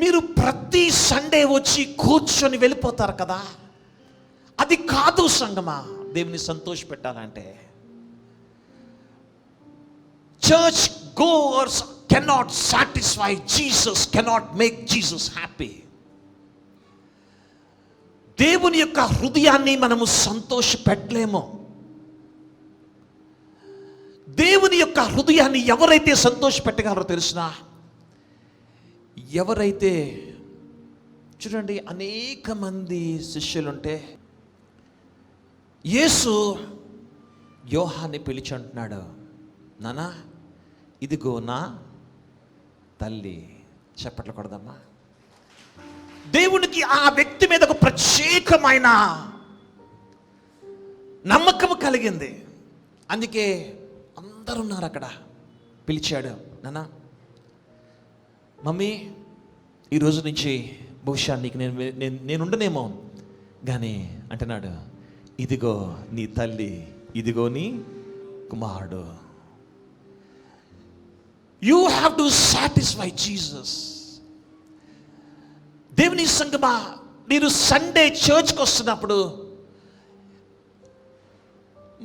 మీరు ప్రతి సండే వచ్చి కూర్చొని వెళ్ళిపోతారు కదా, అది కాదు సంగమా. దేవుని సంతోష పెట్టాలంటే church goers cannot satisfy Jesus, cannot make Jesus happy. దేవుని యొక్క హృదయాన్ని మనము సంతోష పెట్టలేము. దేవుని యొక్క హృదయాన్ని ఎవరైతే సంతోష పెట్టగలరో తెలుసునా? ఎవరైతే, చూడండి, అనేక మంది శిష్యులుంటే యేసు యోహాన్ని పిలిచి అంటున్నాడు, నానా ఇదిగో నా తల్లి. చప్పట్లు కొడదమ్మా. దేవునికి ఆ వ్యక్తి మీద ఒక ప్రత్యేకమైన నమ్మకం కలిగింది. అందుకే అందరూ ఉన్నారు అక్కడ. పిలిచాడు, నానా మమ్మీ ఈరోజు నుంచి బహుశా నీకు నేను ఉండనేమో కానీ అంటున్నాడు, ఇదిగో నీ తల్లి, ఇదిగో నీ కుమారుడు. You have to satisfy Jesus. దేవుని సంగమా, మీరు సండే చర్చ్కి వస్తున్నప్పుడు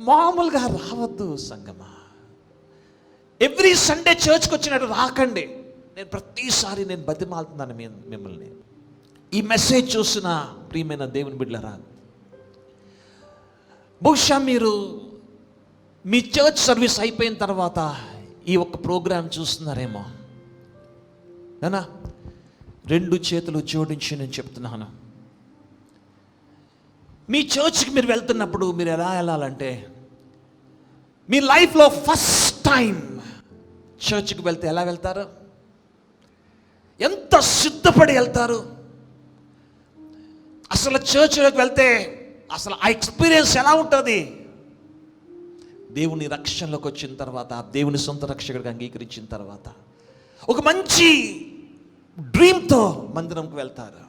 మామూలుగా రావద్దు సంగమా. ఎవ్రీ సండే చర్చ్కి వచ్చినట్టు రాకండి. నేను ప్రతిసారి బతిమాలుతున్నాను మిమ్మల్ని. ఈ మెసేజ్ చూసిన ప్రియమైన దేవుని బిడ్డలారా, బహుశా మీరు మీ చర్చ్ సర్వీస్ అయిపోయిన తర్వాత ఈ ఒక్క ప్రోగ్రాం చూస్తున్నారేమో. నానా 2 చేతులు జోడించి నేను చెప్తున్నాను, మీ చర్చ్కి మీరు వెళ్తున్నప్పుడు మీరు ఎలా వెళ్ళాలంటే, మీ లైఫ్లో ఫస్ట్ టైం చర్చ్కి వెళ్తే ఎలా వెళ్తారు? ఎంత సిద్ధపడి వెళ్తారు? అసలు చర్చ్లోకి వెళ్తే అసలు ఆ ఎక్స్పీరియన్స్ ఎలా ఉంటుంది? దేవుని రక్షణలోకి వచ్చిన తర్వాత, దేవుని సొంత రక్షకుడిగా అంగీకరించిన తర్వాత ఒక మంచి డ్రీమ్తో మందిరంకి వెళ్తారు.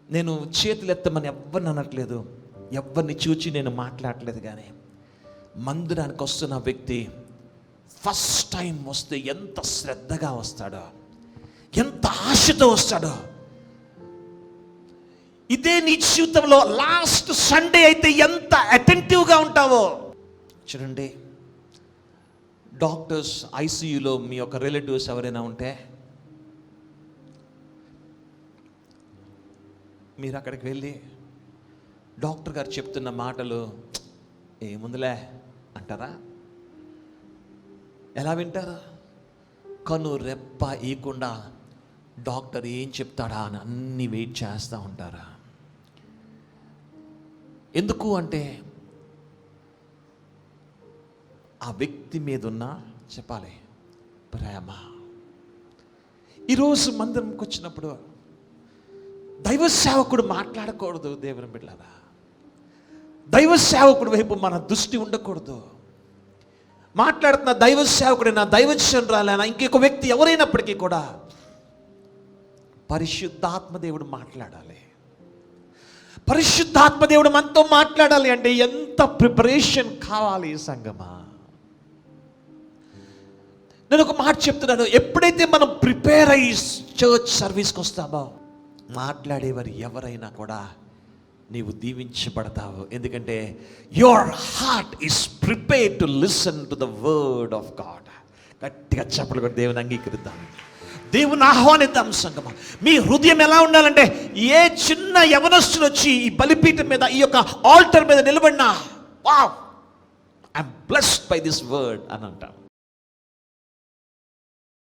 నేను చేతులు ఎత్తమని ఎవరిని అనట్లేదు, ఎవరిని చూచి నేను మాట్లాడలేదు. కానీ మందిరానికి వస్తున్న వ్యక్తి ఫస్ట్ టైం వస్తే ఎంత శ్రద్ధగా వస్తాడో, ఎంత ఆశతో వస్తాడో. ఇదే నీ జీవితంలో లాస్ట్ సండే అయితే ఎంత అటెంటివ్గా ఉంటావో. చూడండి, డాక్టర్స్ ఐసీయూలో మీ యొక్క రిలేటివ్స్ ఎవరైనా ఉంటే మీరు అక్కడికి వెళ్ళి డాక్టర్ గారు చెప్తున్న మాటలు ఏముందిలే అంటారా? ఎలా వింటారా? కను రెప్ప ఇయకుండా డాక్టర్ ఏం చెప్తాడా అని అన్ని వెయిట్ చేస్తూ ఉంటారా? ఎందుకు అంటే ఆ వ్యక్తి మీద ఉన్న చెప్పాలి ప్రేమ. ఈరోజు మందిరంకి వచ్చినప్పుడు దైవ సేవకుడు మాట్లాడకూడదు. దేవుని బిడ్డలారా, దైవ సేవకుడి వైపు మన దృష్టి ఉండకూడదు. మాట్లాడుతున్న దైవ సేవకుడైనా, దైవజనురాలైనా, ఇంకొక వ్యక్తి ఎవరైనప్పటికీ కూడా పరిశుద్ధాత్మ దేవుడు మాట్లాడాలి. పరిశుద్ధాత్మ దేవుడు మనతో మాట్లాడాలి అంటే ఎంత ప్రిపరేషన్ కావాలి సంగమా. నేను ఒక మాట చెప్తున్నాను, ఎప్పుడైతే మనం ప్రిపేర్ అయ్యి చర్చ్ సర్వీస్కి వస్తామో మాట్లాడేవారు ఎవరైనా కూడా నీవు దీవించబడతావు. ఎందుకంటే your heart is prepared to listen to the word of God. గట్టిగా చెప్పలు కూడా దేవుని అంగీకరిద్దాం, దేవుని ఆహ్వానిద్దాం సంగమా. మీ హృదయం ఎలా ఉండాలంటే, ఏ చిన్న యవనస్తులు వచ్చి ఈ బలిపీఠం మీద, ఈ యొక్క ఆల్టర్ మీద నిలబడినా, wow I am blessed by this word అని అంటాం.